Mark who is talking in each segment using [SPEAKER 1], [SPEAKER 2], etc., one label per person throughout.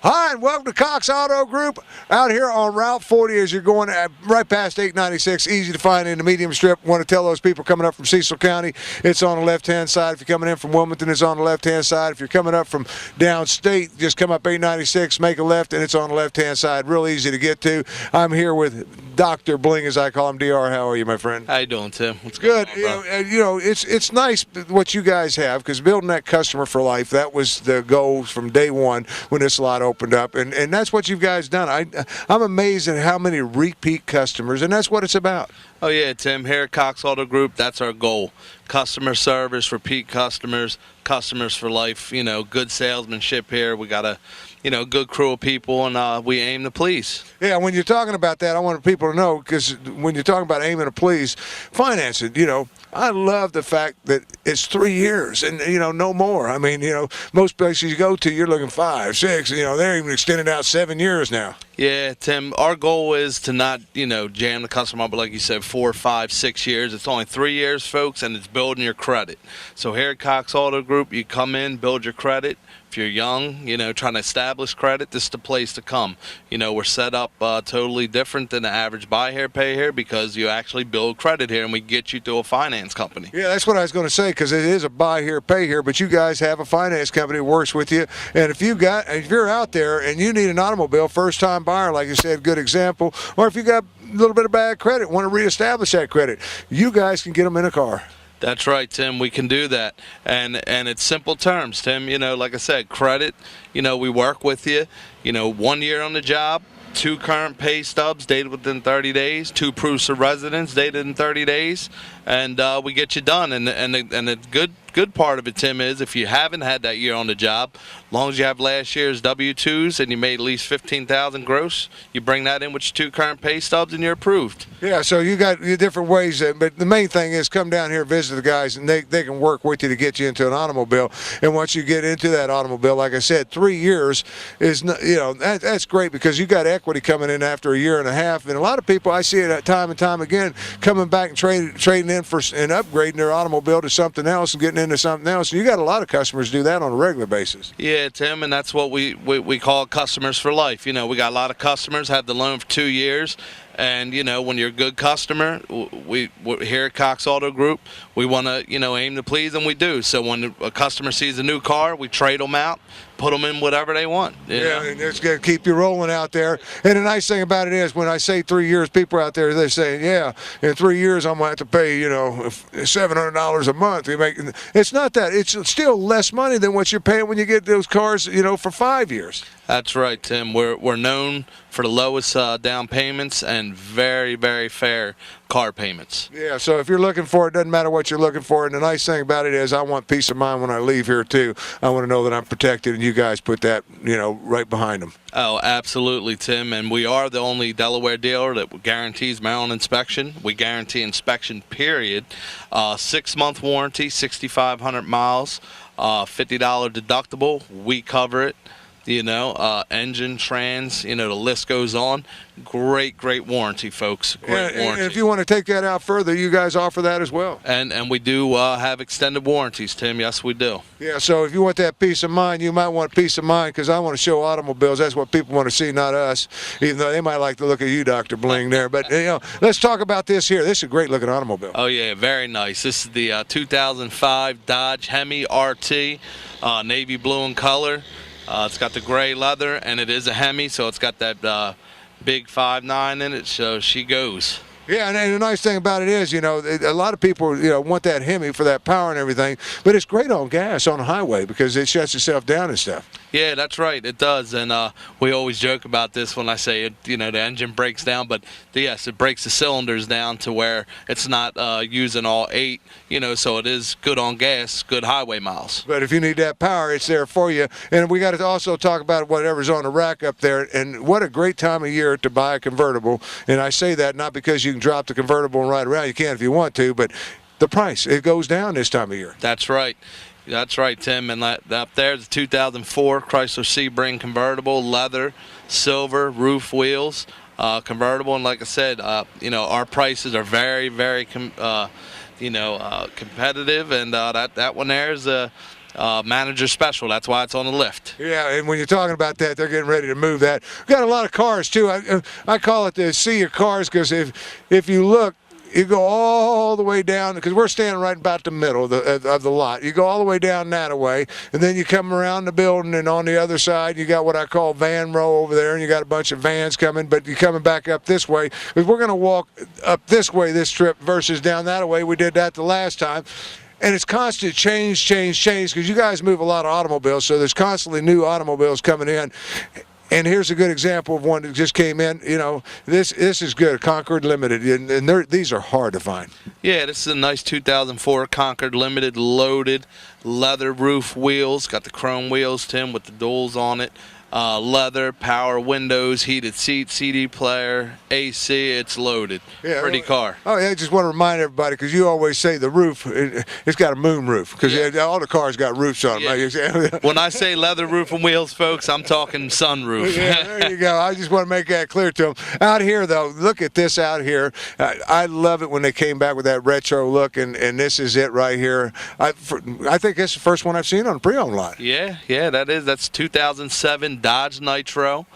[SPEAKER 1] Hi, and welcome to Cox Auto Group out here on Route 40 as you're going right past 896. Easy to find in the medium strip. Want to tell those people coming up from Cecil County, it's on the left-hand side. If you're coming in from Wilmington, it's on the left-hand side. If you're coming up from downstate, just come up 896, make a left, and it's on the left-hand side. Real easy to get to. I'm here with Dr. Bling, as I call him. DR, how are you, my friend?
[SPEAKER 2] How you doing, Tim? What's
[SPEAKER 1] good?
[SPEAKER 2] Going on,
[SPEAKER 1] It's nice what you guys have, because building that customer for life, that was the goal from day one when this lot opened up, and that's what you guys done. I'm amazed at how many repeat customers, and that's what it's about.
[SPEAKER 2] Oh yeah, Tim, here at Cox Auto Group, that's our goal. Customer service, repeat customers, customers for life. Good salesmanship here. We got a good crew of people, and we aim to please.
[SPEAKER 1] Yeah, when you're talking about that, I want people to know, because when you're talking about aiming to please, financing, I love the fact that it's 3 years and, no more. I mean, most places you go to, you're looking 5, 6, they're even extending out 7 years now.
[SPEAKER 2] Yeah, Tim, our goal is to not, jam the customer up, but like you said, 4, 5, 6 years. It's only 3 years, folks, and it's building your credit. So here at Cox Auto Group, you come in, build your credit. If you're young, trying to establish credit, this is the place to come. We're set up totally different than the average buy here, pay here, because you actually build credit here, and we get you through a finance company.
[SPEAKER 1] Yeah, that's what I was going to say, because it is a buy here, pay here, but you guys have a finance company that works with you. And if you're out there and you need an automobile, first-time buyer, like you said, good example, or if you got a little bit of bad credit, want to reestablish that credit, you guys can get them in a car.
[SPEAKER 2] That's right, Tim. We can do that, and it's simple terms, Tim. Like I said, credit. We work with you. 1 year on the job, 2 current pay stubs dated within 30 days, 2 proofs of residence dated in 30 days, and we get you done. And the good part of it, Tim, is if you haven't had that year on the job, as long as you have last year's W-2s and you made at least $15,000 gross, you bring that in with your 2 current pay stubs and you're approved.
[SPEAKER 1] Yeah, so you got your different ways, but the main thing is come down here, visit the guys, and they can work with you to get you into an automobile. And once you get into that automobile, like I said, 3 years is, that's great, because you got equity coming in after a year and a half. And a lot of people, I see it time and time again, coming back and trading in and upgrading their automobile to something else and getting into something else. And you got a lot of customers do that on a regular basis.
[SPEAKER 2] Yeah, Tim, and that's what we call customers for life. We got a lot of customers have the loan for 2 years. And, when you're a good customer, we're here at Cox Auto Group, we want to, aim to please, and we do. So when a customer sees a new car, we trade them out, put them in whatever they want.
[SPEAKER 1] Yeah, and it's going to keep you rolling out there. And the nice thing about it is, when I say 3 years, people out there, they're saying, yeah, in 3 years I'm going to have to pay, $700 a month. It's not that. It's still less money than what you're paying when you get those cars, for 5 years.
[SPEAKER 2] That's right, Tim. We're known for the lowest down payments and very, very fair car payments.
[SPEAKER 1] Yeah, so if you're looking for it, doesn't matter what you're looking for. And the nice thing about it is, I want peace of mind when I leave here too. I want to know that I'm protected, and you guys put that, right behind them.
[SPEAKER 2] Oh, absolutely, Tim. And we are the only Delaware dealer that guarantees Maryland inspection. We guarantee inspection, period. 6-month warranty, 6,500 miles, $50 deductible. We cover it. Engine, trans, the list goes on. Great warranty, folks. Great warranty.
[SPEAKER 1] And if you want to take that out further, you guys offer that as well.
[SPEAKER 2] And we do have extended warranties, Tim. Yes, we do.
[SPEAKER 1] Yeah, so if you want that peace of mind, you might want peace of mind, because I want to show automobiles. That's what people want to see, not us, even though they might like to look at you, Dr. Bling, there. But, let's talk about this here. This is a great-looking automobile.
[SPEAKER 2] Oh, yeah, very nice. This is the 2005 Dodge Hemi RT, navy blue in color. It's got the gray leather, and it is a Hemi, so it's got that big 5.9 in it, so she goes.
[SPEAKER 1] Yeah, and the nice thing about it is, a lot of people, want that Hemi for that power and everything, but it's great on gas on the highway because it shuts itself down and stuff.
[SPEAKER 2] Yeah, that's right, it does, and we always joke about this when I say it, the engine breaks down, but yes, it breaks the cylinders down to where it's not using all 8, so it is good on gas, good highway miles.
[SPEAKER 1] But if you need that power, it's there for you. And we got to also talk about whatever's on the rack up there, and what a great time of year to buy a convertible. And I say that not because you can drop the convertible and ride around. You can if you want to, but the price, it goes down this time of year.
[SPEAKER 2] That's right. That's right, Tim. And up there's the 2004 Chrysler Sebring convertible, leather, silver, roof wheels, convertible. And like I said, our prices are very, very competitive. And that one there is a manager special. That's why it's on the lift.
[SPEAKER 1] Yeah, and when you're talking about that, they're getting ready to move that. We've got a lot of cars too. I call it the sea of cars because if you look, you go all the way down, because we're standing right about the middle of the lot. You go all the way down that way, and then you come around the building, and on the other side, you got what I call van row over there, and you got a bunch of vans coming, but you're coming back up this way, because we're going to walk up this way this trip versus down that way. We did that the last time. And it's constant change, because you guys move a lot of automobiles, so there's constantly new automobiles coming in. And here's a good example of one that just came in. You know, this is good, a Concord Limited, and these are hard to find.
[SPEAKER 2] Yeah, this is a nice 2004 Concord Limited, loaded, leather roof wheels. Got the chrome wheels, Tim, with the duals on it. Leather, power windows, heated seats, CD player, AC. It's loaded.
[SPEAKER 1] Yeah,
[SPEAKER 2] pretty car.
[SPEAKER 1] Oh, yeah, I just want to remind everybody, because you always say the roof, it's got a moon roof, because all the cars got roofs on them.
[SPEAKER 2] Yeah. When I say leather roof and wheels, folks, I'm talking sunroof.
[SPEAKER 1] Yeah, there you go. I just want to make that clear to them. Out here, though, look at this out here. I love it when they came back with that retro look, and this is it right here. I think it's the first one I've seen on a pre-owned lot.
[SPEAKER 2] Yeah, that is. That's 2007 Dodge Nitro,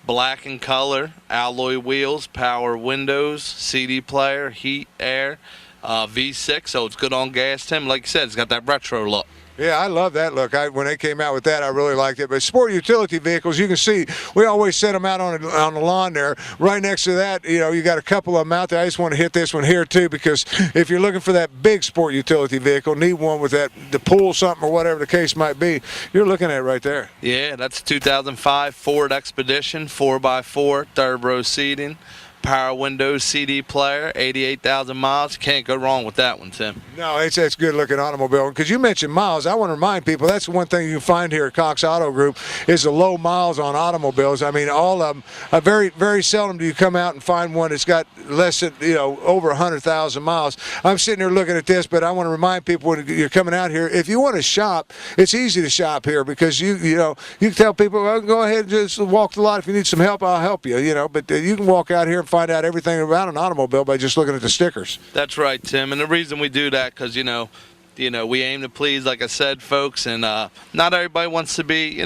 [SPEAKER 2] black in color, alloy wheels, power windows, CD player, heat, air, V6, so it's good on gas, Tim. Like you said, it's got that retro look.
[SPEAKER 1] Yeah, I love that look. When they came out with that, I really liked it. But sport utility vehicles, you can see, we always set them out on the lawn there. Right next to that, you know, you got a couple of them out there. I just want to hit this one here, too, because if you're looking for that big sport utility vehicle, need one with that to pull something or whatever the case might be, you're looking at it right there.
[SPEAKER 2] Yeah, that's 2005 Ford Expedition, 4x4, third row seating. Power windows, CD player, 88,000 miles. Can't go wrong with that one, Tim.
[SPEAKER 1] No, it's a good looking automobile. Because you mentioned miles, I want to remind people that's one thing you can find here at Cox Auto Group is the low miles on automobiles. I mean, all of them. Very, very seldom do you come out and find one that's got less than, over 100,000 miles. I'm sitting here looking at this, but I want to remind people when you're coming out here, if you want to shop, it's easy to shop here because you can tell people, well, go ahead and just walk the lot. If you need some help, I'll help you. But you can walk out here and find out everything about an automobile by just looking at the stickers.
[SPEAKER 2] That's right, Tim. And the reason we do that, because we aim to please, like I said, folks, and not everybody wants to be,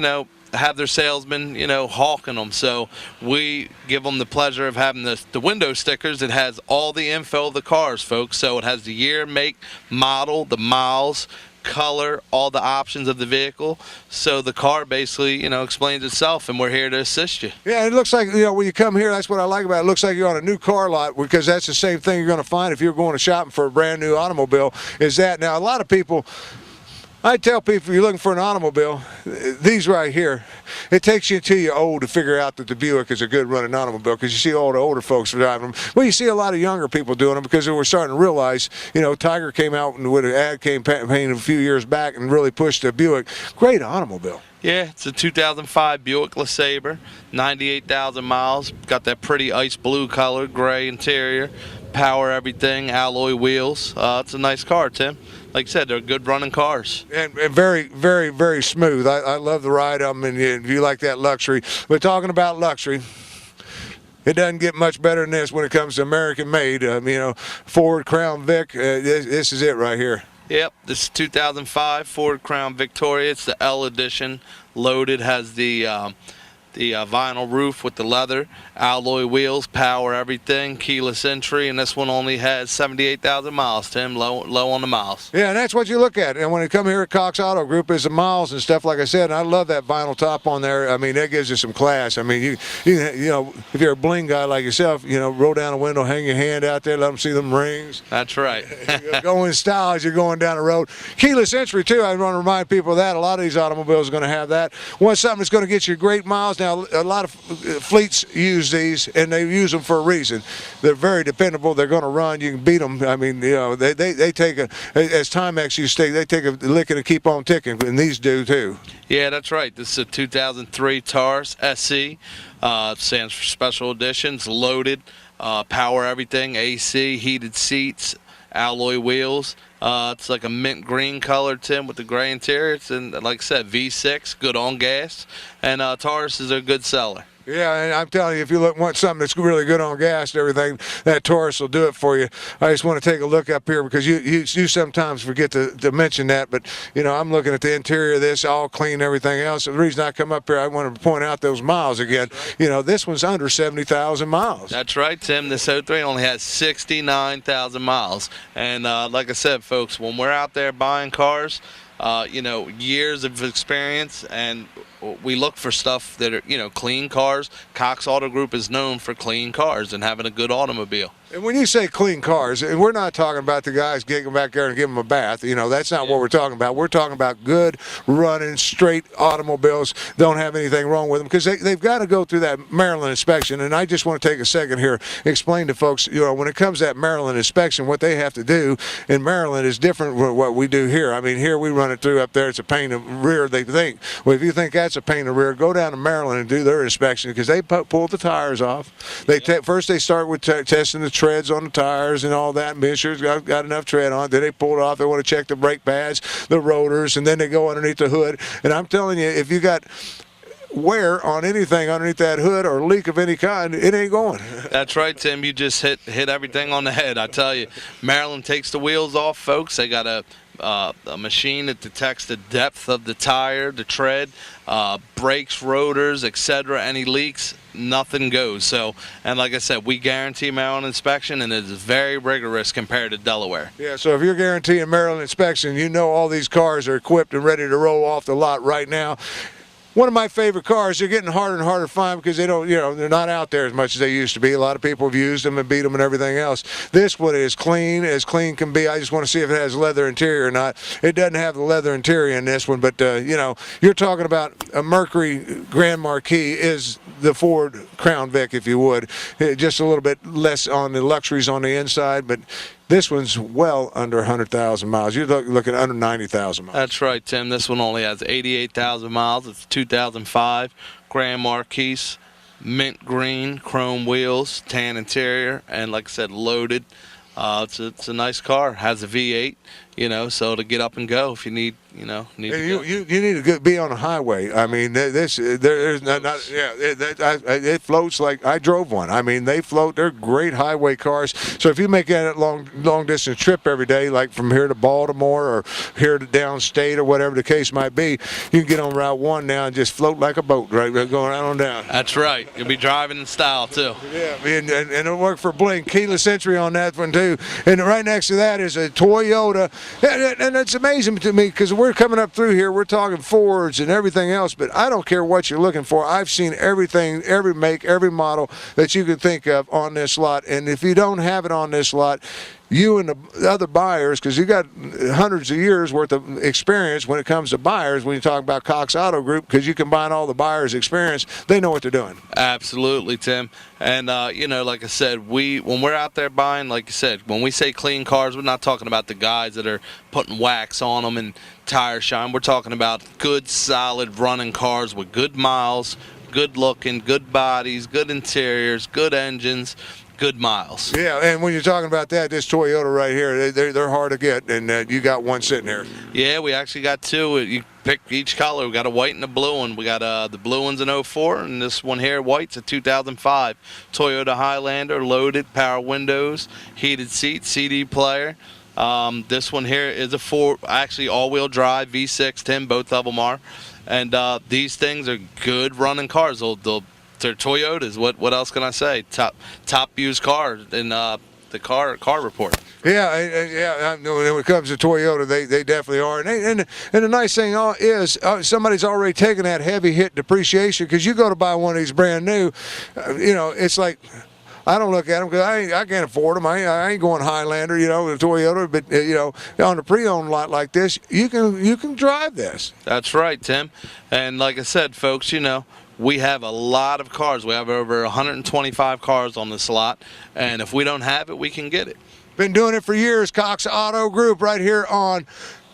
[SPEAKER 2] have their salesman, hawking them. So we give them the pleasure of having the window stickers. It has all the info of the cars, folks. So it has the year, make, model, the miles, color, all the options of the vehicle. So the car basically, explains itself, and we're here to assist you.
[SPEAKER 1] Yeah, it looks like, when you come here, that's what I like about it. It looks like you're on a new car lot, because that's the same thing you're going to find if you're going to shopping for a brand new automobile, is that. Now, a lot of people, I tell people, if you're looking for an automobile, these right here, it takes you until you're old to figure out that the Buick is a good running automobile, because you see all the older folks driving them. Well, you see a lot of younger people doing them because we're starting to realize, Tiger came out with an ad campaign a few years back and really pushed the Buick. Great automobile.
[SPEAKER 2] Yeah, it's a 2005 Buick LeSabre, 98,000 miles. Got that pretty ice blue color, gray interior, power everything, alloy wheels. It's a nice car, Tim. Like I said, they're good running cars.
[SPEAKER 1] And very, very, very smooth. I love the ride of them, and if you like that luxury. But talking about luxury, it doesn't get much better than this when it comes to American-made. Ford Crown Vic, this is it right here.
[SPEAKER 2] Yep, this is 2005 Ford Crown Victoria. It's the L edition, loaded, has the vinyl roof with the leather, alloy wheels, power everything, keyless entry, and this one only has 78,000 miles, Tim, low on the miles.
[SPEAKER 1] Yeah, and that's what you look at. And when you come here at Cox Auto Group, is the miles and stuff, like I said. And I love that vinyl top on there. I mean, that gives you some class. I mean, if you're a bling guy like yourself, roll down a window, hang your hand out there, let them see them rings.
[SPEAKER 2] That's right.
[SPEAKER 1] Go in style as you're going down the road. Keyless entry, too. I want to remind people of that. A lot of these automobiles are going to have that. Want something that's going to get you great miles. Now, a lot of fleets use these, and they use them for a reason. They're very dependable. They're going to run. You can beat them. I mean, they take as Timex used to say, they take a licking and keep on ticking, and these do too.
[SPEAKER 2] Yeah, that's right. This is a 2003 Taurus SE. Stands for Special Editions, loaded, power everything, AC, heated seats, alloy wheels, It's like a mint green color, Tim, with the gray interior. It's in, like I said, V6, good on gas, and Taurus is a good seller.
[SPEAKER 1] Yeah, and I'm telling you, if you want something that's really good on gas and everything, that Taurus will do it for you. I just want to take a look up here because you sometimes forget to mention that, but I'm looking at the interior of this, all clean, everything else. The reason I come up here, I want to point out those miles again. This one's under 70,000 miles.
[SPEAKER 2] That's right, Tim. This 03 only has 69,000 miles, and like I said, folks, when we're out there buying cars, years of experience, and we look for stuff that are, clean cars. Cox Auto Group is known for clean cars and having a good automobile.
[SPEAKER 1] And when you say clean cars, and we're not talking about the guys getting back there and giving them a bath. That's not what we're talking about. We're talking about good, running, straight automobiles. Don't have anything wrong with them because they've got to go through that Maryland inspection. And I just want to take a second here, explain to folks, when it comes to that Maryland inspection, what they have to do in Maryland is different from what we do here. I mean, here we run it through. Up there, it's a paint of rear. They think, well, if you think that's a paint of rear, go down to Maryland and do their inspection because they pull the tires off. First they start with testing the treads on the tires and all that, and being sure it's got enough tread on it. Then they pull it off. They want to check the brake pads, the rotors, and then they go underneath the hood. And I'm telling you, if you got wear on anything underneath that hood or leak of any kind, it ain't going.
[SPEAKER 2] That's right, Tim. You just hit everything on the head. I tell you, Maryland takes the wheels off, folks. They got a machine that detects the depth of the tire, the tread, brakes, rotors, etc. Any leaks, nothing goes. So, and like I said, we guarantee Maryland inspection, and it is very rigorous compared to Delaware.
[SPEAKER 1] Yeah, so if you're guaranteeing Maryland inspection, all these cars are equipped and ready to roll off the lot right now. One of my favorite cars. They're getting harder and harder to find because they don't, they're not out there as much as they used to be. A lot of people have used them and beat them and everything else. This one is clean as clean can be. I just want to see if it has leather interior or not. It doesn't have the leather interior in this one, but you're talking about a Mercury Grand Marquis is the Ford Crown Vic, if you would. Just a little bit less on the luxuries on the inside, but this one's well under 100,000 miles. You're looking at under 90,000 miles.
[SPEAKER 2] That's right, Tim. This one only has 88,000 miles. It's 2005 Grand Marquis, mint green, chrome wheels, tan interior, and like I said, loaded. It's a nice car. Has a V8, so to get up and go if you need, you need
[SPEAKER 1] to be on a highway. I mean, it floats like I drove one. I mean, they float. They're great highway cars. So if you make that long distance trip every day, like from here to Baltimore or here to downstate or whatever the case might be, you can get on Route 1 now and just float like a boat, right, going out on down.
[SPEAKER 2] That's right. You'll be driving in style too.
[SPEAKER 1] Yeah, and it'll work for Blink. Keyless entry on that one too. And right next to that is a Toyota. And it's amazing to me because we're coming up through here, we're talking Fords and everything else, but I don't care what you're looking for. I've seen everything, every make, every model that you can think of on this lot. And if you don't have it on this lot, you and the other buyers, because you got hundreds of years worth of experience when it comes to buyers, when you talk about Cox Auto Group, because you combine all the buyers' experience, they know what they're doing.
[SPEAKER 2] Absolutely, Tim. And, like I said, when we're out there buying, like you said, when we say clean cars, we're not talking about the guys that are putting wax on them and tire shine. We're talking about good, solid running cars with good miles, good looking, good bodies, good interiors, good engines, good miles.
[SPEAKER 1] Yeah, and when you're talking about that, this Toyota right here, they're hard to get, and you got one sitting here.
[SPEAKER 2] Yeah, we actually got two. You pick each color. We got a white and a blue one. We got the blue one's an 04, and this one here, white's a 2005 Toyota Highlander, loaded, power windows, heated seats, CD player. This one here is a actually all-wheel drive V6, Tim. Both of them are, and these things are good running cars. They're Toyotas. What else can I say? Top used car in the car report.
[SPEAKER 1] Yeah. When it comes to Toyota, they definitely are. And the nice thing is somebody's already taken that heavy hit depreciation because you go to buy one of these brand new, it's like. I don't look at them because I can't afford them. I ain't going Highlander, the Toyota. But on a pre-owned lot like this, you can drive this.
[SPEAKER 2] That's right, Tim. And like I said, folks, we have a lot of cars. We have over 125 cars on this lot, and if we don't have it, we can get it.
[SPEAKER 1] Been doing it for years. Cox Auto Group right here on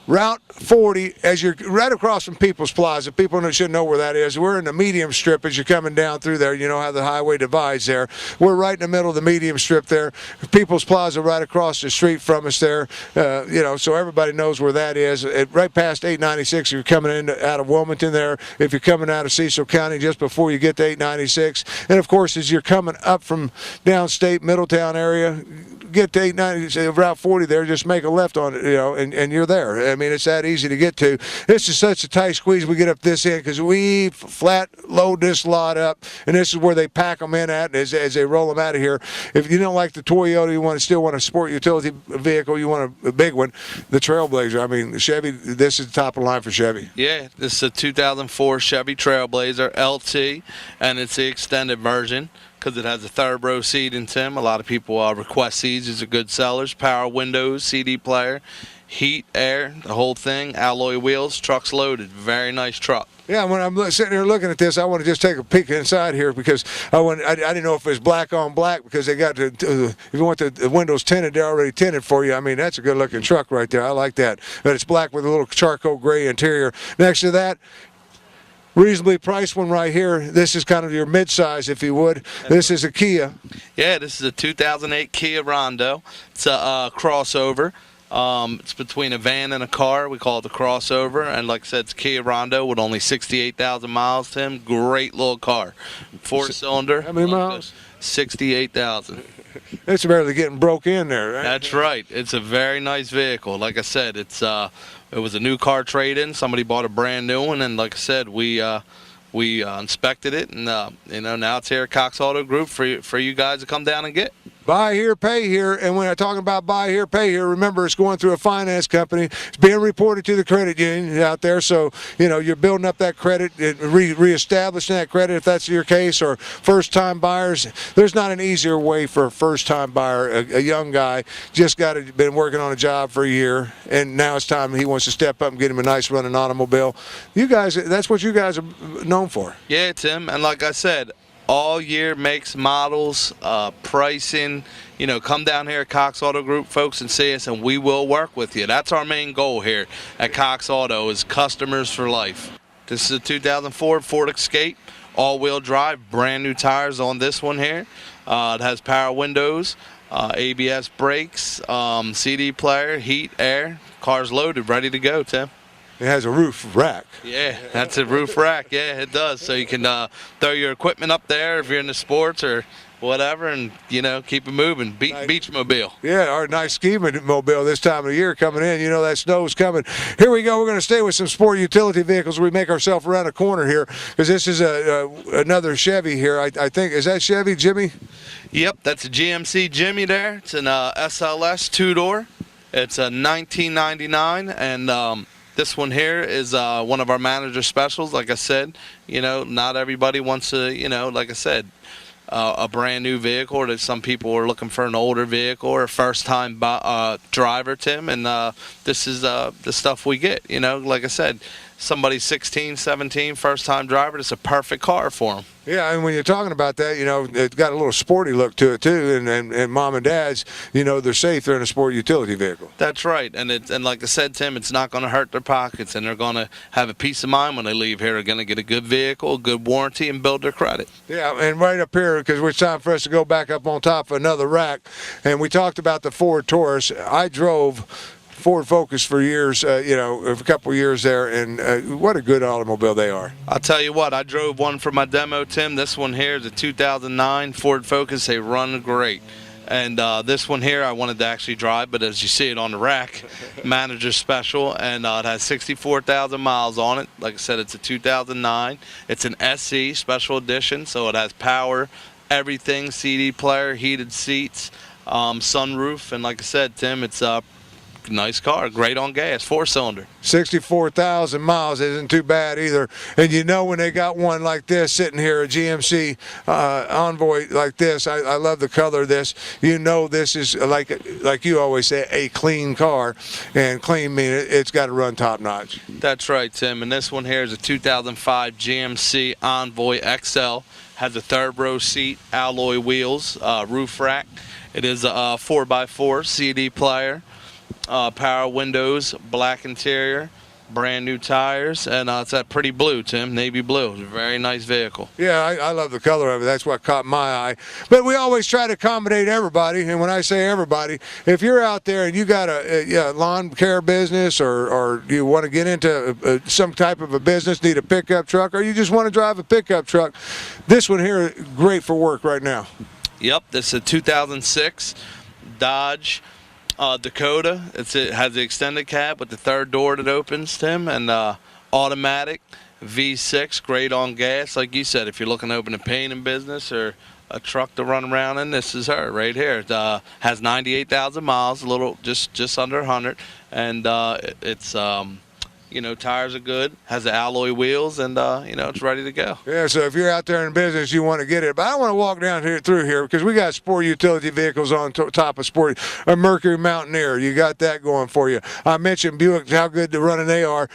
[SPEAKER 1] Route 40, as you're right across from People's Plaza. People should know where that is. We're in the medium strip as you're coming down through there. You know how the highway divides there. We're right in the middle of the medium strip there. People's Plaza right across the street from us there. So everybody knows where that is. Right past 896, you're coming in out of Wilmington there. If you're coming out of Cecil County, just before you get to 896. And of course, as you're coming up from downstate Middletown area, get to 890, Route 40 there, just make a left on it, and you're there. I mean, it's that easy to get to. This is such a tight squeeze we get up this end because we flat load this lot up, and this is where they pack them in at as they roll them out of here. If you don't like the Toyota, you still want a sport utility vehicle, you want a big one, the Trailblazer. I mean, Chevy, this is the top of the line for Chevy.
[SPEAKER 2] Yeah, this is a 2004 Chevy Trailblazer LT, and it's the extended version, because it has a third row seat in Tim. A lot of people request these. These are good sellers. Power windows, CD player, heat, air, the whole thing. Alloy wheels, truck's loaded. Very nice truck.
[SPEAKER 1] Yeah, when I'm sitting here looking at this, I want to just take a peek inside here because I didn't know if it was black on black because they got if you want the windows tinted, they're already tinted for you. I mean, that's a good looking truck right there. I like that. But it's black with a little charcoal gray interior. Next to that, reasonably priced one right here. This is kind of your mid-size, if you would. This is a Kia.
[SPEAKER 2] Yeah, this is a 2008 Kia Rondo. It's a crossover. It's between a van and a car. We call it the crossover. And like I said, it's Kia Rondo with only 68,000 miles, Tim. Great little car. 4-cylinder.
[SPEAKER 1] How many miles?
[SPEAKER 2] 68,000.
[SPEAKER 1] It's barely getting broke in there, right?
[SPEAKER 2] That's right. It's a very nice vehicle. Like I said, it was a new car trade-in. Somebody bought a brand new one, and like I said, we inspected it, and now it's here at Cox Auto Group for you guys to come down and get.
[SPEAKER 1] Buy here, pay here, and when I'm talking about buy here, pay here, remember it's going through a finance company. It's being reported to the credit union out there, so you're building up that credit, reestablishing that credit if that's your case, or first-time buyers. There's not an easier way for a first-time buyer, a young guy, just been working on a job for a year, and now it's time he wants to step up and get him a nice running automobile. You guys, that's what you guys are known for.
[SPEAKER 2] Yeah, Tim, and like I said, all year makes, models, pricing. Come down here at Cox Auto Group, folks, and see us, and we will work with you. That's our main goal here at Cox Auto, is customers for life. This is a 2004 Ford Escape, all-wheel drive, brand new tires on this one here. It has power windows, ABS brakes, CD player, heat, air. Car's loaded, ready to go, Tim.
[SPEAKER 1] It has a roof rack.
[SPEAKER 2] Yeah, that's a roof rack. Yeah, it does. So you can throw your equipment up there if you're into sports or whatever, and keep it moving. Beach mobile.
[SPEAKER 1] Yeah, our nice ski mobile this time of the year coming in. That snow's coming. Here we go. We're going to stay with some sport utility vehicles. We make ourselves around a corner here because this is another Chevy here. I think, is that Chevy, Jimmy?
[SPEAKER 2] Yep, that's a GMC Jimmy there. It's an SLS 2-door. It's a 1999, and this one here is one of our manager specials. Like I said, not everybody wants to, like I said, a brand new vehicle, or that some people are looking for an older vehicle or a first-time driver, Tim, and this is the stuff we get. Like I said, somebody 16, 17, first-time driver, it's a perfect car for them.
[SPEAKER 1] Yeah, and when you're talking about that, it's got a little sporty look to it too, and mom and dads, they're safe. They're in a sport utility vehicle.
[SPEAKER 2] That's right, and like I said, Tim, it's not going to hurt their pockets, and they're going to have a peace of mind when they leave here. They're going to get a good vehicle, a good warranty, and build their credit.
[SPEAKER 1] Yeah, and right up here, because it's time for us to go back up on top of another rack, and we talked about the Ford Taurus. I drove Ford Focus for years, a couple of years there, and what a good automobile they are.
[SPEAKER 2] I'll tell you what, I drove one for my demo, Tim. This one here is a 2009 Ford Focus. They run great. And this one here I wanted to actually drive, but as you see it on the rack, manager special, and it has 64,000 miles on it. Like I said, it's a 2009. It's an SE special edition, so it has power, everything, CD player, heated seats, sunroof, and like I said, Tim, it's nice car, great on gas, 4-cylinder.
[SPEAKER 1] 64,000 miles isn't too bad either. And when they got one like this sitting here, a GMC Envoy like this, I love the color of this. This is like you always say, a clean car, and clean means it's got to run top notch.
[SPEAKER 2] That's right, Tim. And this one here is a 2005 GMC Envoy XL. Has a third row seat, alloy wheels, roof rack. It is a 4x4 CD player. power windows, black interior, brand new tires, and it's that pretty blue, Tim, navy blue. It's a very nice vehicle.
[SPEAKER 1] Yeah, I love the color of it. That's what caught my eye. But we always try to accommodate everybody. And when I say everybody, if you're out there and you got a lawn care business, or you want to get into some type of a business, need a pickup truck, or you just want to drive a pickup truck, this one here is great for work right now.
[SPEAKER 2] Yep, this is a 2006 Dodge Dakota. It has the extended cab with the third door that opens, Tim, and automatic V6, great on gas. Like you said, if you're looking to open a painting business or a truck to run around in, this is her right here. It has 98,000 miles, a little just under 100, and it's tires are good, has the alloy wheels, and it's ready to go.
[SPEAKER 1] Yeah, so if you're out there in business, you want to get it. But I want to walk down here through here because we got sport utility vehicles on top of sport. A Mercury Mountaineer, you got that going for you. I mentioned Buick, how good the running they are.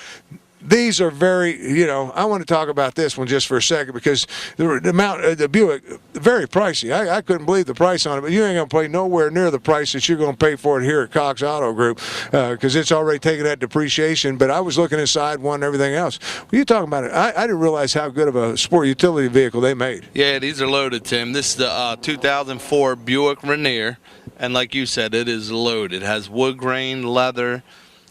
[SPEAKER 1] These are very, I want to talk about this one just for a second because the Buick, very pricey. I couldn't believe the price on it, but you ain't going to pay nowhere near the price that you're going to pay for it here at Cox Auto Group because it's already taken that depreciation. But I was looking inside one and everything else. When you talking about it, I didn't realize how good of a sport utility vehicle they made.
[SPEAKER 2] Yeah, these are loaded, Tim. This is the 2004 Buick Rainier, and like you said, it is loaded. It has wood grain, leather,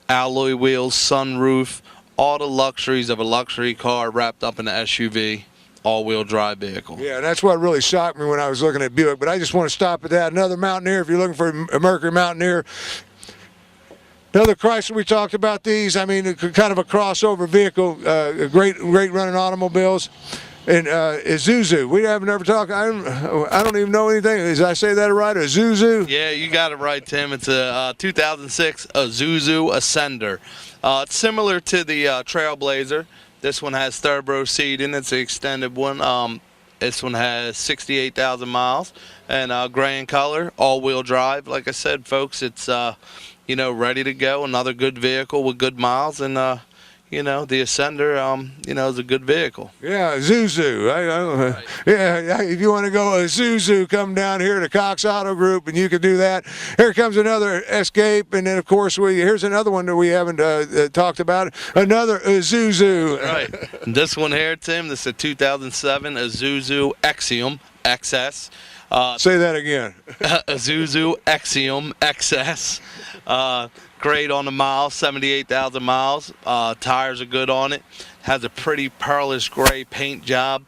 [SPEAKER 2] alloy wheels, sunroof, all the luxuries of a luxury car wrapped up in an SUV, all-wheel drive vehicle.
[SPEAKER 1] Yeah, and that's what really shocked me when I was looking at Buick. But I just want to stop at that. Another Mountaineer, if you're looking for a Mercury Mountaineer. Another Chrysler, we talked about these. I mean, kind of a crossover vehicle, great running automobiles. And Isuzu, we haven't ever talked. I don't even know anything. Did I say that right? Isuzu?
[SPEAKER 2] Yeah, you got it right, Tim. It's a 2006 Isuzu Ascender. It's similar to the Trailblazer. This one has third row seating. It's an extended one. This one has 68,000 miles and gray in color, all-wheel drive. Like I said, folks, it's ready to go. Another good vehicle with good miles, and the Ascender, is a good vehicle.
[SPEAKER 1] Yeah, Isuzu. Right. Yeah, if you want to go Isuzu, come down here to Cox Auto Group, and you can do that. Here comes another Escape, and then, of course, here's another one that we haven't talked about, another Isuzu.
[SPEAKER 2] Right. This one here, Tim, this is a 2007 Isuzu Axiom XS.
[SPEAKER 1] Say that again.
[SPEAKER 2] Isuzu Axiom XS. Great on the mile, 78,000 miles. Tires are good on it. Has a pretty pearlish gray paint job.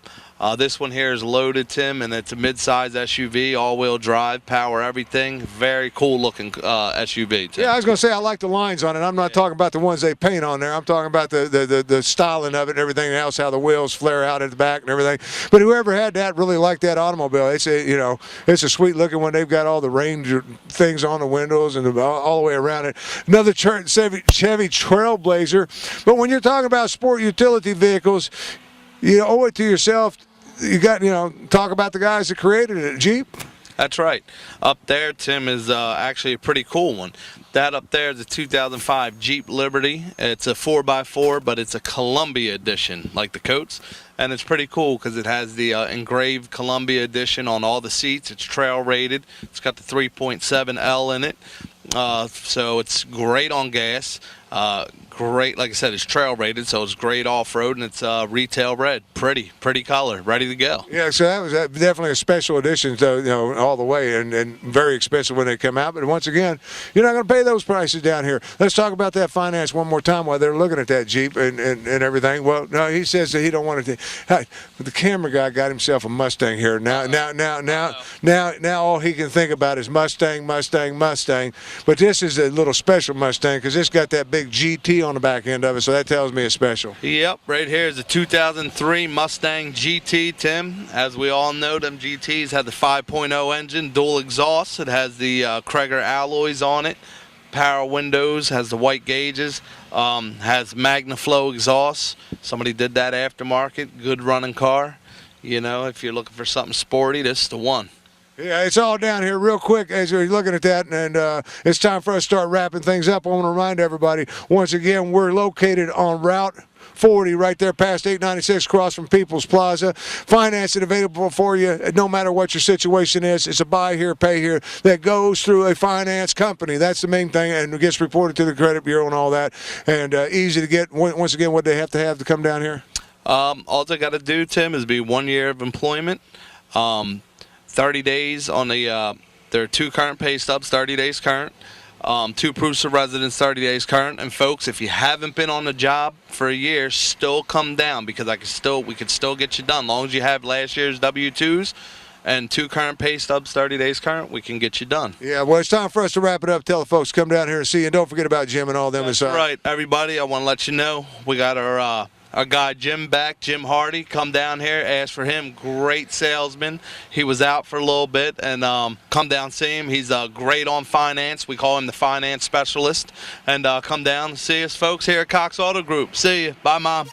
[SPEAKER 2] This one here is loaded, Tim, and it's a mid-size SUV, all-wheel drive, power everything. Very cool-looking SUV, Tim.
[SPEAKER 1] Yeah, I was going to say I like the lines on it. I'm not talking about the ones they paint on there. I'm talking about the styling of it and everything else, how the wheels flare out at the back and everything. But whoever had that really liked that automobile. It's a sweet-looking one. They've got all the range things on the windows and all the way around it. Another Chevy Trailblazer. But when you're talking about sport utility vehicles, you owe it to yourself. You got, talk about the guys that created it, Jeep.
[SPEAKER 2] That's right. Up there, Tim, is actually a pretty cool one. That up there is a 2005 Jeep Liberty. It's a 4x4, but it's a Columbia edition, like the coats. And it's pretty cool because it has the engraved Columbia edition on all the seats. It's trail rated. It's got the 3.7 L in it. So it's great on gas. Great, like I said, it's trail rated, so it's great off-road, and it's retail red. Pretty color, ready to go.
[SPEAKER 1] Yeah, so that was definitely a special edition, so, all the way, and very expensive when they come out. But once again, you're not going to pay those prices down here. Let's talk about that finance one more time while they're looking at that Jeep and everything. Well, no, he says that he don't want to. The camera guy got himself a Mustang here. Now, all he can think about is Mustang. But this is a little special Mustang because it's got that big GT on the back end of it, so that tells me it's special.
[SPEAKER 2] Yep, right here is a 2003 Mustang GT, Tim. As we all know, them GTs have the 5.0 engine, dual exhaust. It has the Krager alloys on it, power windows, has the white gauges, has MagnaFlow exhaust. Somebody did that aftermarket, good running car. If you're looking for something sporty, this is the one.
[SPEAKER 1] Yeah, it's all down here real quick as you're looking at that, and it's time for us to start wrapping things up. I want to remind everybody, once again, we're located on Route 40 right there past 896 across from People's Plaza. Financing available for you no matter what your situation is. It's a buy here, pay here that goes through a finance company. That's the main thing, and it gets reported to the credit bureau and all that. And easy to get. Once again, what they have to come down here?
[SPEAKER 2] All they got to do, Tim, is be 1 year of employment, 30 days on the. There are 2 current pay stubs, 30 days current. 2 proofs of residence, 30 days current. And folks, if you haven't been on the job for a year, still come down, because we could still get you done. As long as you have last year's W-2s and 2 current pay stubs, 30 days current, we can get you done.
[SPEAKER 1] Yeah, well, it's time for us to wrap it up. Tell the folks to come down here and see you. And don't forget about Jim and all them
[SPEAKER 2] That's
[SPEAKER 1] inside.
[SPEAKER 2] right, everybody. I want to let you know we got our guy Jim back, Jim Hardy. Come down here, ask for him. Great salesman. He was out for a little bit, and come down, see him. He's great on finance. We call him the finance specialist. And come down and see us, folks, here at Cox Auto Group. See you. Bye, Mom.